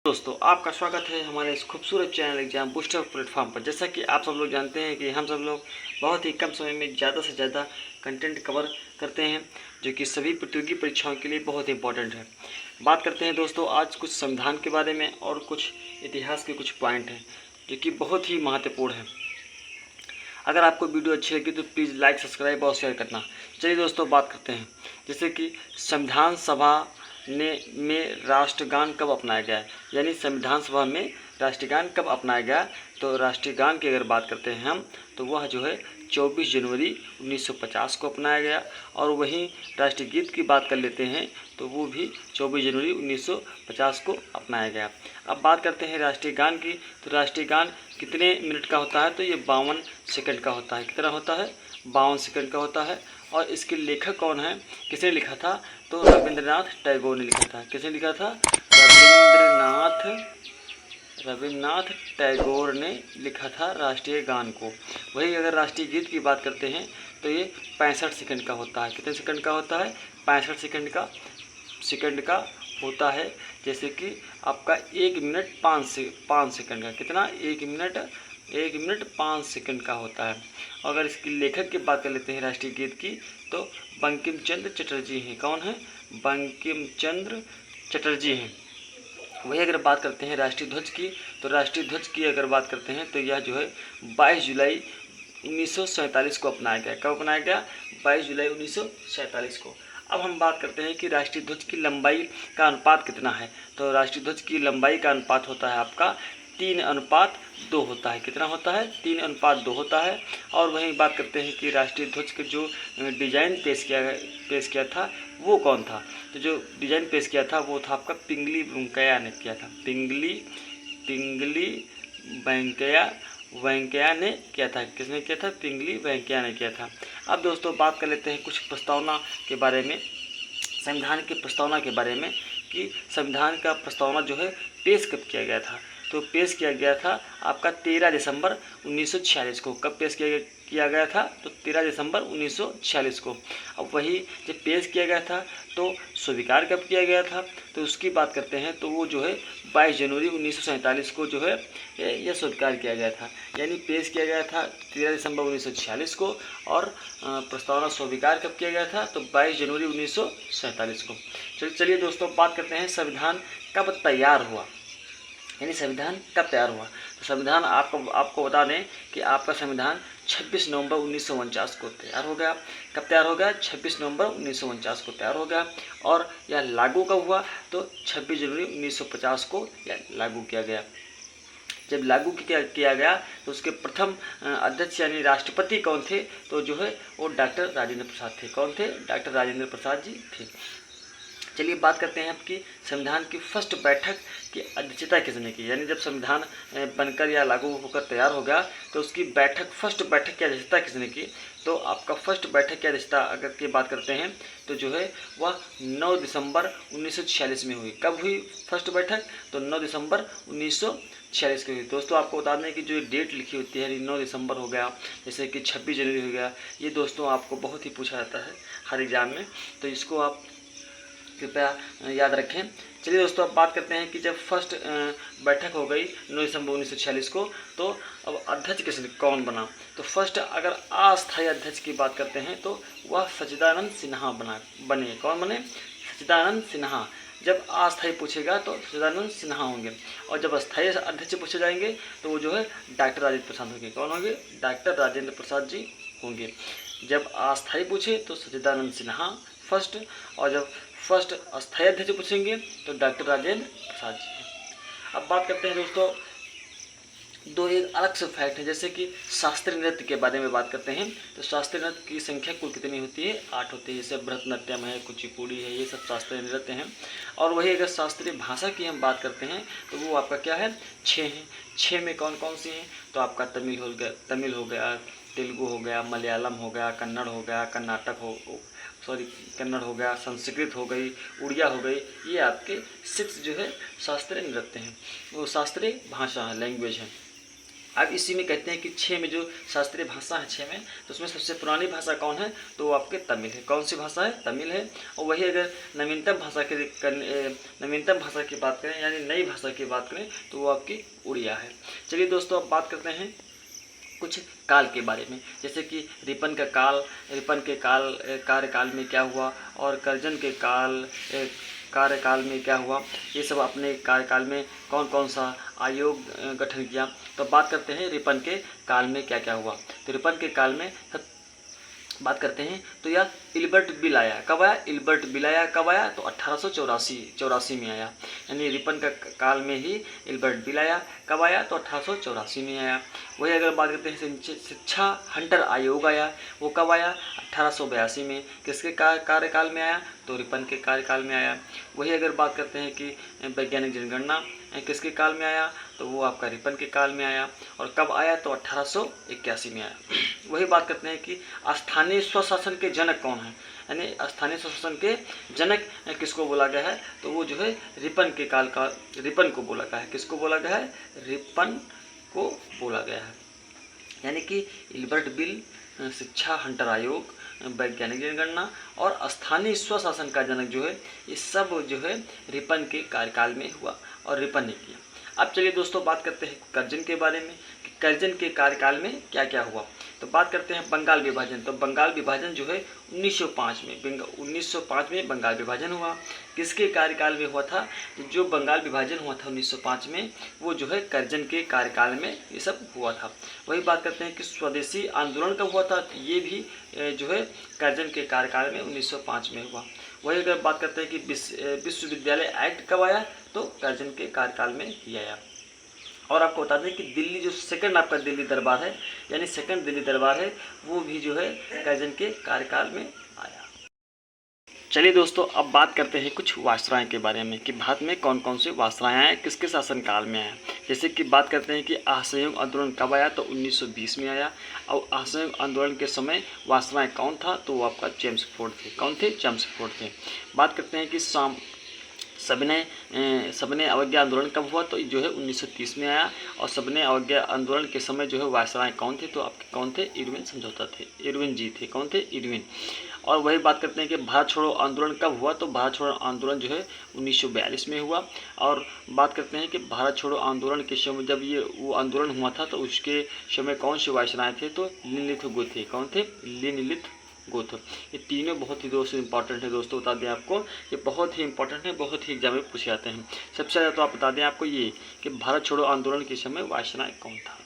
दोस्तों आपका स्वागत है हमारे इस खूबसूरत चैनल एग्जाम बूस्टर प्लेटफॉर्म पर। जैसा कि आप सब लोग जानते हैं कि हम सब लोग बहुत ही कम समय में ज़्यादा से ज़्यादा कंटेंट कवर करते हैं, जो कि सभी प्रतियोगी परीक्षाओं के लिए बहुत इंपॉर्टेंट है। बात करते हैं दोस्तों आज कुछ संविधान के बारे में और कुछ इतिहास के कुछ पॉइंट हैं जो कि बहुत ही महत्वपूर्ण है। अगर आपको वीडियो अच्छी लगी तो प्लीज़ लाइक, सब्सक्राइब और शेयर करना। चलिए दोस्तों बात करते हैं, जैसे कि संविधान सभा में राष्ट्रगान कब अपनाया गया है, यानी संविधान सभा में राष्ट्रगान कब अपनाया गया। तो राष्ट्रगान की अगर बात करते हैं हम तो वह जो है 24 जनवरी 1950 को अपनाया गया। और वहीं राष्ट्रगीत की बात कर लेते हैं तो वो भी 24 जनवरी 1950 को अपनाया गया। अब बात करते हैं राष्ट्रीय गान की, तो राष्ट्रीय गान कितने मिनट का होता है, तो ये 52 सेकंड का होता है। कितना होता है, 52 सेकंड का होता है। और इसके लेखक कौन है, किसने लिखा था, तो रविंद्रनाथ टैगोर ने लिखा था। किसने लिखा था, रविंद्रनाथ टैगोर ने लिखा था राष्ट्रीय गान को। वही अगर राष्ट्रीय गीत की बात करते हैं तो ये 65 सेकंड का होता है। कितने सेकंड का होता है, 65 सेकंड का होता है। जैसे कि आपका 1 मिनट 5 सेकंड का, कितना, 1 मिनट 5 सेकंड का होता है। अगर इसकी लेखक की बात कर लेते हैं राष्ट्रीय गीत की तो बंकिम चंद्र चटर्जी हैं। कौन है, बंकिम चंद्र चटर्जी हैं। वही अगर बात करते हैं राष्ट्रीय ध्वज की, तो राष्ट्रीय ध्वज की अगर बात करते हैं तो यह जो है 22 जुलाई 1947 को अपनाया गया। कब अपनाया गया, 22 जुलाई 1947 को। अब हम बात करते हैं कि राष्ट्रीय ध्वज की लंबाई का अनुपात कितना है। तो राष्ट्रीय ध्वज की लंबाई का अनुपात होता है आपका 3:2 होता है। कितना होता है, 3:2 होता है। और वहीं बात करते हैं कि राष्ट्रीय ध्वज के जो डिज़ाइन पेश किया था वो कौन था। तो जो डिज़ाइन पेश किया था वो था आपका पिंगली वेंकैया ने किया था। पिंगली वेंकैया ने किया था। किसने किया था, पिंगली वेंकैया ने किया था। अब दोस्तों बात कर लेते हैं कुछ प्रस्तावना के बारे में, संविधान की प्रस्तावना के बारे में, कि संविधान का प्रस्तावना जो है पेश कब किया गया था। तो पेश किया गया था आपका 13 दिसंबर 1946 को। कब पेश किया गया था, तो 13 दिसंबर 1946 को। अब वही जब पेश किया गया था तो स्वीकार कब किया गया था, तो उसकी बात करते हैं तो वो जो है 22 जनवरी 1947 को जो है यह स्वीकार किया गया था। यानी पेश किया गया था 13 दिसंबर 1946 को और प्रस्तावना स्वीकार कब किया गया था, तो 22 जनवरी 1947 को। चलिए दोस्तों बात करते हैं संविधान कब तैयार हुआ, यानी संविधान कब तैयार हुआ। तो संविधान आपको बता दें कि आपका संविधान 26 नवंबर 1949 को तैयार हो गया। कब तैयार हो गया, 26 नवंबर 1949 को तैयार हो गया। और यह लागू कब हुआ, तो 26 जनवरी 1950 को यह लागू किया गया। जब लागू किया गया तो उसके प्रथम अध्यक्ष यानी राष्ट्रपति कौन थे, तो जो है वो डॉक्टर राजेंद्र प्रसाद थे। कौन थे, डॉक्टर राजेंद्र प्रसाद जी थे। चलिए बात करते हैं आपकी संविधान की फर्स्ट बैठक की अध्यक्षता किसने की, यानी जब संविधान बनकर या लागू होकर तैयार हो गया तो उसकी फर्स्ट बैठक की अध्यक्षता किसने की। तो आपका फर्स्ट बैठक की अध्यक्षता अगर की बात करते हैं तो जो है वह 9 दिसंबर 1946 में हुई। कब हुई फर्स्ट बैठक, तो 9 दिसंबर 1946 की हुई। दोस्तों आपको बता दें कि जो डेट लिखी होती है, 9 दिसंबर हो गया, जैसे कि 26 जनवरी हो गया, ये दोस्तों आपको बहुत ही पूछा जाता है हर एग्जाम में, तो इसको आप कृपया याद रखें। चलिए दोस्तों अब बात करते हैं कि जब फर्स्ट बैठक हो गई 9 दिसंबर 1946 को, तो अब अध्यक्ष कौन बना। तो फर्स्ट अगर अस्थायी अध्यक्ष की बात करते हैं तो वह सच्चिदानंद सिन्हा बने। कौन बने, सच्चिदानंद सिन्हा। जब अस्थायी पूछेगा तो सच्चिदानंद सिन्हा होंगे, और जब अस्थायी अध्यक्ष पूछे जाएंगे तो वो जो है डॉक्टर राजेंद्र प्रसाद होंगे। कौन होंगे, डॉक्टर राजेंद्र प्रसाद जी होंगे। जब अस्थायी पूछे तो सच्चिदानंद सिन्हा फर्स्ट, और जब फर्स्ट अस्थायी अध्यक्ष पूछेंगे तो डॉक्टर राजेंद्र प्रसाद जी। अब बात करते हैं दोस्तों दो एक अलग से फैक्ट है, जैसे कि शास्त्रीय नृत्य के बारे में बात करते हैं। तो शास्त्रीय नृत्य की संख्या कुल कितनी होती है, 8 होती है। जैसे भरतनाट्यम है, कुचिपुड़ी है, ये सब शास्त्रीय नृत्य हैं। और वही अगर शास्त्रीय भाषा की हम बात करते हैं तो वो आपका क्या है, 6 हैं। 6 में कौन कौन सी हैं, तो आपका तमिल हो गया, तेलुगु हो गया, मलयालम हो गया, कन्नड़ हो गया, कन्नड़ हो गया, संस्कृत हो गई, उड़िया हो गई। ये आपके 6 जो है शास्त्रीय नृत्य हैं, वो शास्त्रीय भाषा है, लैंग्वेज है। अब इसी में कहते हैं कि 6 में जो शास्त्रीय भाषा है 6 में, तो उसमें सबसे पुरानी भाषा कौन है, तो वो आपके तमिल है। कौन सी भाषा है, तमिल है। और वही अगर नवीनतम भाषा की बात करें, यानी नई भाषा की बात करें, तो वो आपकी उड़िया है। चलिए दोस्तों, अब बात करते हैं कुछ काल के बारे में, जैसे कि रिपन के कार्यकाल में क्या हुआ, और कर्जन के कार्यकाल में क्या हुआ, ये सब अपने कार्यकाल में कौन कौन सा आयोग गठन किया। तो बात करते हैं रिपन के काल में क्या क्या हुआ। तो रिपन के काल में बात करते हैं तो यह इल्बर्ट बिल आया। कब आया, इल्बर्ट बिल आया। कब आया, तो 1884 में आया। यानी रिपन का काल में ही इल्बर्ट बिल आया। कब आया, तो 1884 में आया। वही अगर बात करते हैं शिक्षा हंटर आयोग आया, वो कब आया, 1882 में। किसके कार्यकाल में आया, तो रिपन के कार्यकाल में आया। वही अगर बात करते हैं कि वैज्ञानिक जनगणना किसके काल में आया, तो वो आपका रिपन के काल में आया। और कब आया, तो 1881 में आया। वही बात करते हैं कि स्थानीय स्वशासन के जनक कौन है, यानी स्थानीय स्वशासन के जनक किसको बोला गया है, तो वो जो है रिपन के काल का, रिपन को बोला गया है। किसको बोला गया है, रिपन को बोला गया है। यानी कि इल्बर्ट बिल, शिक्षा हंटर आयोग, वैज्ञानिक जनगणना और स्थानीय स्वशासन का जनक जो है, ये सब जो है रिपन के कार्यकाल में हुआ और रिपन ने किया। अब चलिए दोस्तों, बात करते हैं कर्जन के बारे में कि कर्जन के कार्यकाल में क्या क्या हुआ। तो बात करते हैं बंगाल विभाजन। तो बंगाल विभाजन जो है 1905 में बंगाल विभाजन हुआ। किसके कार्यकाल में हुआ था, जो बंगाल विभाजन हुआ था 1905 में, वो जो है कर्जन के कार्यकाल में ये सब हुआ था। वही बात करते हैं कि स्वदेशी आंदोलन कब हुआ था, तो ये भी जो है कर्जन के कार्यकाल में 1905 में हुआ। वही अगर बात करते हैं कि विश्वविद्यालय एक्ट कब आया, तो कर्जन के कार्यकाल में ही आया। और आपको बता दें कि दिल्ली जो सेकंड आपका दिल्ली दरबार है, यानी सेकंड दिल्ली दरबार है, वो भी जो है कर्जन के कार्यकाल में आया। चलिए दोस्तों, अब बात करते हैं कुछ वायसराय के बारे में कि भारत में कौन कौन से वायसराय आए, किसके शासनकाल में आया। जैसे कि बात करते हैं कि असहयोग आंदोलन कब आया, तो 1920 में आया। और असहयोग आंदोलन के समय वायसराय कौन था, तो वो आपका जेम्स फोर्ड थे। कौन थे, जेम्स फोर्ड थे। बात करते हैं कि सबने अवज्ञा आंदोलन कब हुआ, तो जो है 1930 में आया। और सबने अवज्ञा आंदोलन के समय जो है वायसराय कौन थे, तो आपके कौन थे, इरविन समझौता थे, इरविन जी थे। कौन थे, इरविन। और वही बात करते हैं कि भारत छोड़ो आंदोलन कब हुआ, तो भारत छोड़ो आंदोलन जो है 1942 में हुआ। और बात करते हैं कि भारत छोड़ो आंदोलन के समय जब ये वो आंदोलन हुआ था, तो उसके समय कौन से वायसराय थे, तो लिनलिथ गो थे। कौन थे, लिनलिथ गो थे। ये तीनों बहुत ही दोस्तों इंपॉर्टेंट है। दोस्तों बता दें आपको, ये बहुत ही इंपॉर्टेंट है, बहुत ही एग्जाम में पूछे जाते हैं। सबसे ज़्यादा तो आप बता दें आपको ये कि भारत छोड़ो आंदोलन के समय वायसराय कौन था।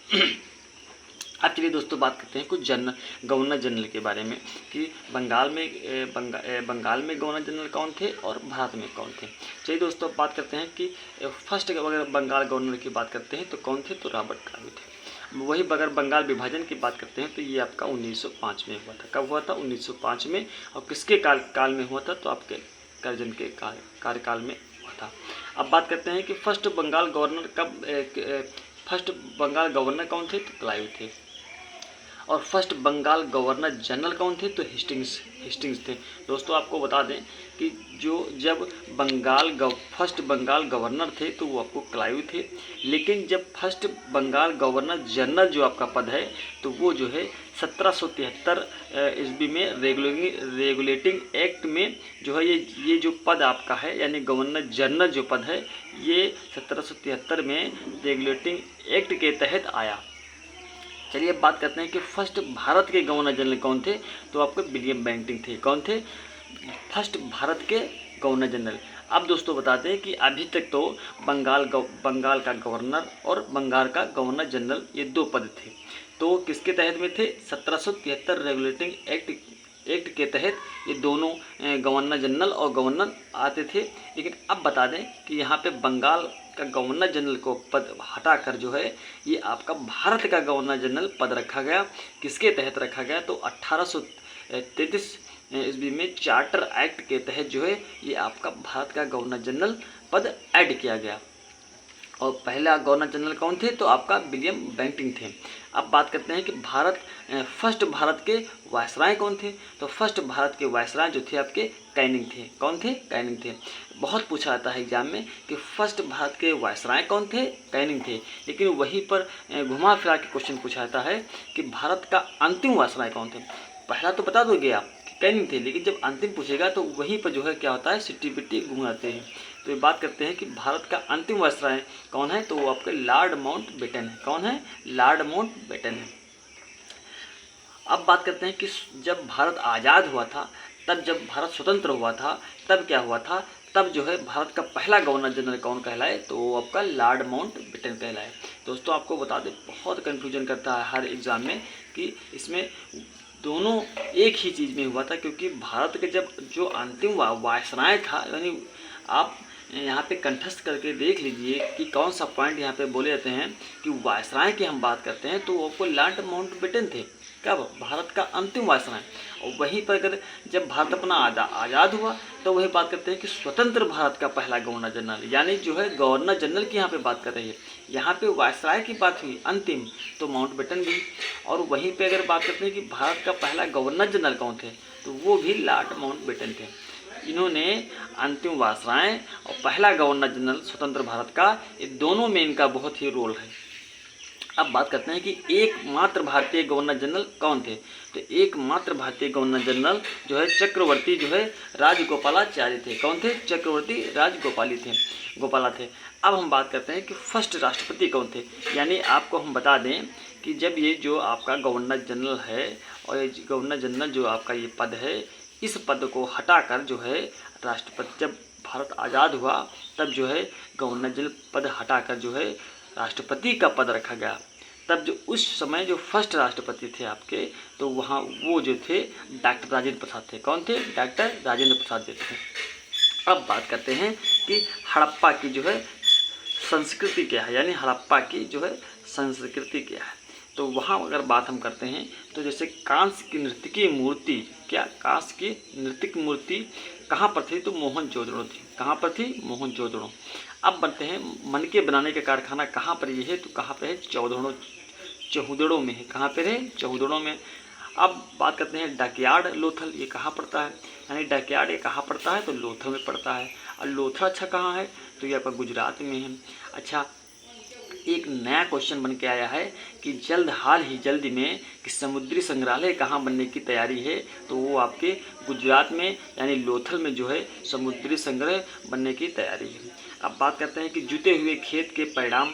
अब चलिए दोस्तों, बात करते हैं कुछ गवर्नर जनरल के बारे में कि बंगाल में गवर्नर जनरल कौन थे और भारत में कौन थे। चलिए दोस्तों, बात करते हैं कि फर्स्ट अगर बंगाल गवर्नर की बात करते हैं तो कौन थे, तो रॉबर्ट क्लाइव थे। वही अगर बंगाल विभाजन की बात करते हैं तो ये आपका 1905 में हुआ था। कब हुआ था, 1905 में। और किसके काल में हुआ था, तो आपके कर्जन के कार्यकाल में हुआ था। अब बात करते हैं कि फर्स्ट बंगाल गवर्नर कौन थे, तो क्लाइव थे। और फर्स्ट बंगाल गवर्नर जनरल कौन थे, तो हेस्टिंग्स थे। दोस्तों आपको बता दें कि जब फर्स्ट बंगाल गवर्नर थे तो वो आपको क्लाइव थे। लेकिन जब फर्स्ट बंगाल गवर्नर जनरल जो आपका पद है, तो वो जो है 1773 ईस्वी में रेगुलेटिंग एक्ट में जो है ये जो पद आपका है, यानी गवर्नर जनरल जो पद है, ये 1773 में रेगुलेटिंग एक्ट के तहत आया। चलिए अब बात करते हैं कि फर्स्ट भारत के गवर्नर जनरल कौन थे, तो आपको विलियम बेंटिंक थे। कौन थे, फर्स्ट भारत के गवर्नर जनरल। अब दोस्तों बताते हैं कि अभी तक तो बंगाल का गवर्नर और बंगाल का गवर्नर जनरल ये दो पद थे। तो किसके तहत में थे, 1773 रेगुलेटिंग एक्ट के तहत ये दोनों गवर्नर जनरल और गवर्नर आते थे। लेकिन अब बता दें कि यहाँ पे बंगाल का गवर्नर जनरल को पद हटाकर जो है ये आपका भारत का गवर्नर जनरल पद रखा गया। किसके तहत रखा गया, तो 1833 ईस्वी में चार्टर एक्ट के तहत जो है ये आपका भारत का गवर्नर जनरल पद ऐड किया गया। और पहला गवर्नर जनरल कौन थे, तो आपका विलियम बेंटिंक थे। अब बात करते हैं कि फर्स्ट भारत के वायसराय कौन थे, तो फर्स्ट भारत के वायसराय जो थे आपके कैनिंग थे। कौन थे? कैनिंग थे। बहुत पूछा जाता है एग्जाम में कि फर्स्ट भारत के वायसराय कौन थे? कैनिंग थे। लेकिन वहीं पर घुमा फिरा के क्वेश्चन पूछा जाता है कि भारत का अंतिम वायसराय कौन थे? पहला तो बता दोगे आप कि कैनिंग थे, लेकिन जब अंतिम पूछेगा तो वहीं पर जो है क्या होता है, सिट्टी बिट्टी घूम जाते हैं। तो ये बात करते हैं कि भारत का अंतिम वायसराय कौन है, तो वो आपके लॉर्ड माउंटबेटन है। कौन है? लॉर्ड माउंटबेटन है। अब बात करते हैं कि जब भारत आज़ाद हुआ था, तब जब भारत स्वतंत्र हुआ था, तब क्या हुआ था, तब जो है भारत का पहला गवर्नर जनरल कौन कहलाए, तो वो आपका लॉर्ड माउंटबेटन कहलाए। दोस्तों आपको बता दें, बहुत कन्फ्यूजन करता है हर एग्ज़ाम में कि इसमें दोनों एक ही चीज़ में हुआ था, क्योंकि भारत के जब जो अंतिम वायसराय था, यानी आप यहाँ पे कंठस्थ करके देख लीजिए कि कौन सा पॉइंट यहाँ पे बोले जाते हैं कि वायसराय की हम बात करते हैं तो वो लॉर्ड माउंटबेटन थे। कब? भारत का अंतिम वायसराय। और वहीं पर अगर जब भारत अपना आज़ाद हुआ तो वही बात करते हैं कि स्वतंत्र भारत का पहला गवर्नर जनरल, यानी जो है गवर्नर जनरल की यहाँ पे बात कर रही है। यहाँ पे वायसराय की बात हुई अंतिम, तो माउंटबेटन भी। और वहीं पे अगर बात करते हैं कि भारत का पहला गवर्नर जनरल कौन थे, तो वो भी लॉर्ड माउंटबेटन थे। इन्होंने अंतिम वायसराय और पहला गवर्नर जनरल स्वतंत्र भारत का, ये दोनों में इनका बहुत ही रोल है। अब बात करते हैं कि एकमात्र भारतीय गवर्नर जनरल कौन थे, तो एकमात्र भारतीय गवर्नर जनरल जो है चक्रवर्ती जो है राजगोपालाचारी थे। कौन थे? चक्रवर्ती गोपाला थे। अब हम बात करते हैं कि फर्स्ट राष्ट्रपति कौन थे, यानी आपको हम बता दें कि जब ये जो आपका गवर्नर जनरल है और ये गवर्नर जनरल जो आपका ये पद है, इस पद को हटाकर जो है राष्ट्रपति, जब भारत आज़ाद हुआ तब जो है गवर्नर जनरल पद हटाकर जो है राष्ट्रपति का पद रखा गया। तब जो उस समय जो फर्स्ट राष्ट्रपति थे आपके, तो वहाँ वो जो थे डॉक्टर राजेंद्र प्रसाद थे। कौन थे? डॉक्टर राजेंद्र प्रसाद जी थे। अब बात करते हैं कि हड़प्पा की जो है संस्कृति क्या है, यानी हड़प्पा की जो है संस्कृति क्या है। तो वहाँ अगर बात हम करते हैं तो जैसे कांस्य की नृत्य की मूर्ति, क्या कांस्य की नृत्य की मूर्ति कहाँ पर थी, तो मोहनजोदड़ो थी। कहाँ पर थी? मोहनजोदड़ो। अब बनते हैं मनके बनाने का कारखाना कहाँ पर ये है, तो कहाँ पर है? चौहदड़ो में है। कहाँ पर है? चौहदड़ो में। अब बात करते हैं डकयार्ड लोथल, ये कहाँ पड़ता है, यानी डकयार्ड ये कहाँ पड़ता है, तो लोथल में पड़ता है। और लोथल अच्छा कहाँ है, तो ये आपका गुजरात में है। अच्छा, एक नया क्वेश्चन बन के आया है कि हाल ही जल्दी में कि समुद्री संग्रहालय कहाँ बनने की तैयारी है, तो वो आपके गुजरात में यानी लोथल में जो है समुद्री संग्रह बनने की तैयारी है। अब बात करते हैं कि जुते हुए खेत के परिणाम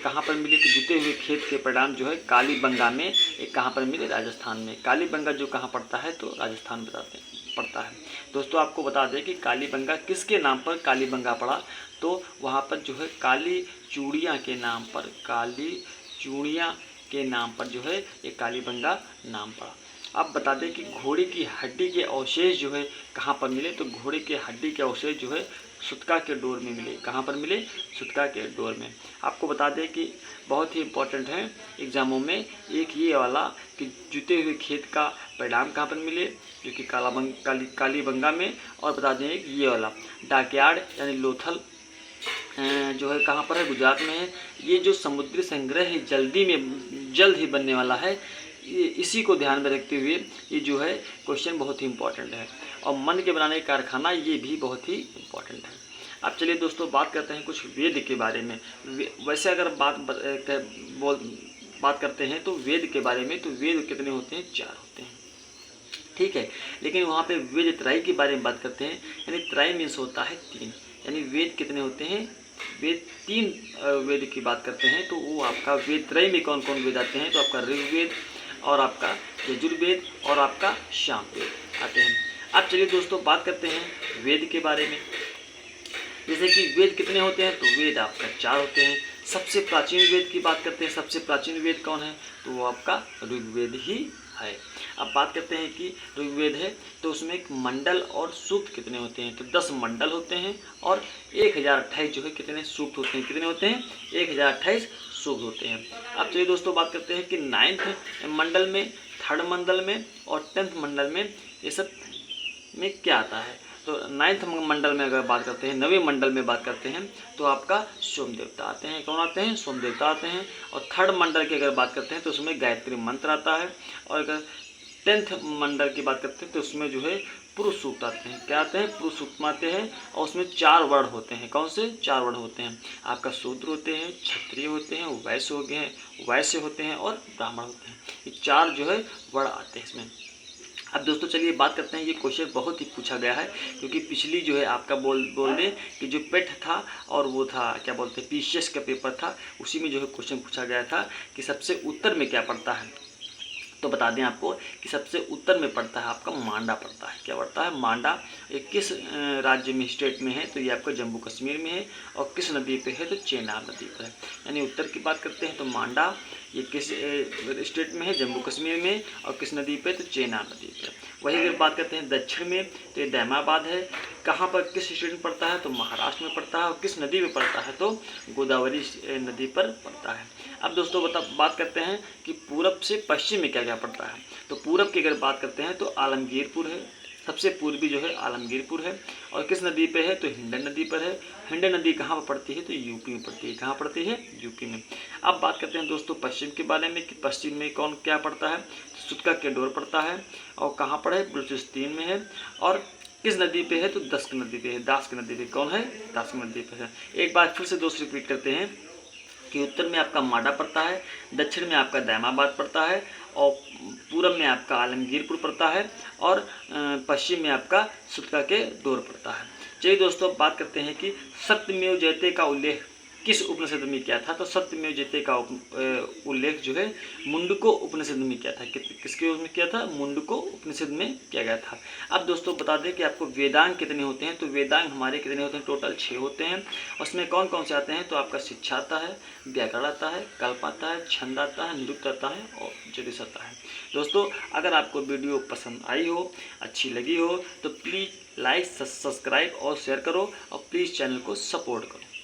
कहाँ पर मिले, तो जुते हुए खेत के परिणाम जो है कालीबंगा में, एक कहाँ पर मिले? राजस्थान में। कालीबंगा जो कहाँ पड़ता है, तो राजस्थान पड़ता है। दोस्तों आपको बता दें कि कालीबंगा किसके नाम पर कालीबंगा पड़ा, तो वहाँ पर जो है काली चूड़ियाँ के नाम पर, काली चूड़ियाँ के नाम पर जो है ये कालीबंगा नाम पड़ा। अब बता दें कि घोड़े की हड्डी के अवशेष जो है कहाँ पर मिले, तो घोड़े के हड्डी के अवशेष जो है सुतका के डोर में मिले। कहाँ पर मिले? सुतका के डोर में। आपको बता दें कि बहुत ही इम्पोर्टेंट है एग्जामों में एक ये वाला कि जुते हुए खेत का परिणाम कहाँ पर मिले, जो कि कालीबंगा में। और बता दें ये वाला डकयार्ड यानी लोथल जो है कहाँ पर है? गुजरात में है। ये जो समुद्री संग्रह है जल्द ही बनने वाला है, इसी को ध्यान में रखते हुए ये जो है क्वेश्चन बहुत ही इम्पोर्टेंट है। और मन के बनाने का कारखाना ये भी बहुत ही इम्पोर्टेंट है। अब चलिए दोस्तों बात करते हैं कुछ वेद के बारे में। वैसे अगर बात करते हैं तो वेद के बारे में, तो वेद कितने होते हैं? 4 होते हैं, ठीक है। लेकिन वहाँ पे वेद त्रय के बारे में बात करते हैं, यानी त्रय मीन्स होता है 3, यानी वेद कितने होते हैं? वेद 3 वेद की बात करते हैं। तो वो आपका वेद त्रय में कौन कौन वेद आते हैं, तो आपका ऋग्वेद और आपका यजुर्वेद और आपका सामवेद आते हैं। अब चलिए दोस्तों बात करते हैं वेद के बारे में। जैसे कि वेद कितने होते हैं, तो वेद आपका 4 होते हैं। सबसे प्राचीन वेद की बात करते हैं, सबसे प्राचीन वेद कौन है, तो वो आपका ऋग्वेद ही है। अब बात करते हैं कि ऋग्वेद है तो उसमें एक मंडल और सूक्त कितने होते हैं, तो 10 मंडल होते हैं और 1028 जो है कितने सूक्त होते हैं, कितने होते हैं? 1028 सूक्त होते हैं। अब चलिए दोस्तों बात करते हैं कि 9th मंडल में, 3rd मंडल में और 10th मंडल में ये सब में क्या आता है। तो 9th मंडल में अगर बात करते हैं, 9वें मंडल में बात करते हैं तो आपका सोम देवता आते हैं। कौन आते हैं? सोम देवता आते हैं। और 3rd मंडल की अगर बात करते हैं तो उसमें गायत्री मंत्र आता है। और अगर 10th मंडल की बात करते हैं तो उसमें जो है पुरुष सूक्त आते हैं। क्या आते हैं? पुरुष सूक्त में आते हैं और उसमें 4 वर्ण होते हैं। कौन से 4 वर्ण होते हैं? आपका शूद्र होते हैं, क्षत्रिय होते हैं, वैश्य हो गए हैं, वैश्य होते हैं और ब्राह्मण होते हैं। ये 4 जो है वर्ण आते हैं इसमें। अब दोस्तों चलिए बात करते हैं, ये क्वेश्चन बहुत ही पूछा गया है, क्योंकि पिछली जो है आपका बोल दें कि जो पेट था और वो था क्या बोलते हैं पीसीएस का पेपर था, उसी में जो है क्वेश्चन पूछा गया था कि सबसे उत्तर में क्या पड़ता है। तो बता दें आपको कि सबसे उत्तर में पड़ता है आपका मांडा पड़ता है। क्या पड़ता है? मांडा। ये किस राज्य में, स्टेट में है? तो ये आपका जम्मू कश्मीर में है। और किस नदी पे है? तो चेनाब नदी पर है। यानी उत्तर की बात करते हैं तो मांडा ये किस स्टेट में है? जम्मू कश्मीर में। और किस नदी पे? तो चेनाब नदी पर। वही अगर बात करते हैं दक्षिण में तो ये दैमाबाद है। कहाँ पर, किस स्टेट में पड़ता है? तो महाराष्ट्र में पड़ता है। और किस नदी में पड़ता है? तो गोदावरी नदी पर पड़ता है। अब दोस्तों बात करते हैं कि पूरब से पश्चिम में क्या क्या पड़ता है। तो पूरब की अगर बात करते हैं तो आलमगीरपुर है, सबसे पूर्वी जो है आलमगीरपुर है। और किस नदी पे है? तो हिंडन नदी पर है। हिंडन नदी कहाँ पर पड़ती है? तो यूपी में पड़ती है। कहाँ पड़ती है? यूपी में। अब बात करते हैं दोस्तों पश्चिम के बारे में कि पश्चिम में कौन क्या पड़ता है? तो सुतका केडोर पड़ता है। और कहाँ पर है? बलूचिस्तान में है। और किस नदी पे है? तो दस्क नदी पे है। दास्क नदी पे। कौन है? दास्क नदी पे है। एक बार फिर से दोस्त रिपीट करते हैं कि उत्तर में आपका मांडा पड़ता है, दक्षिण में आपका दैमाबाद पड़ता है, और पूरब में आपका आलमगीरपुर पड़ता है, और पश्चिम में आपका सुतका के डोर पड़ता है। चलिए दोस्तों बात करते हैं कि सत्यमेव जयते का उल्लेख किस उपनिषद में किया था। तो सत्यमेव जयते का उल्लेख जो है मुंडको उपनिषद में किया था। किसके उसमें किया था? मुंडको उपनिषद में किया गया था। अब दोस्तों बता दें कि आपको वेदांग कितने होते हैं। तो वेदांग हमारे कितने होते हैं? टोटल 6 होते हैं। उसमें कौन कौन से आते हैं? तो आपका शिक्षा आता है, व्याकरण आता है, कल्प आता है, छंद आता है, निरुक्त आता है और ज्योतिष आता है। दोस्तों अगर आपको वीडियो पसंद आई हो, अच्छी लगी हो, तो प्लीज़ लाइक, सब्सक्राइब और शेयर करो, और प्लीज़ चैनल को सपोर्ट करो।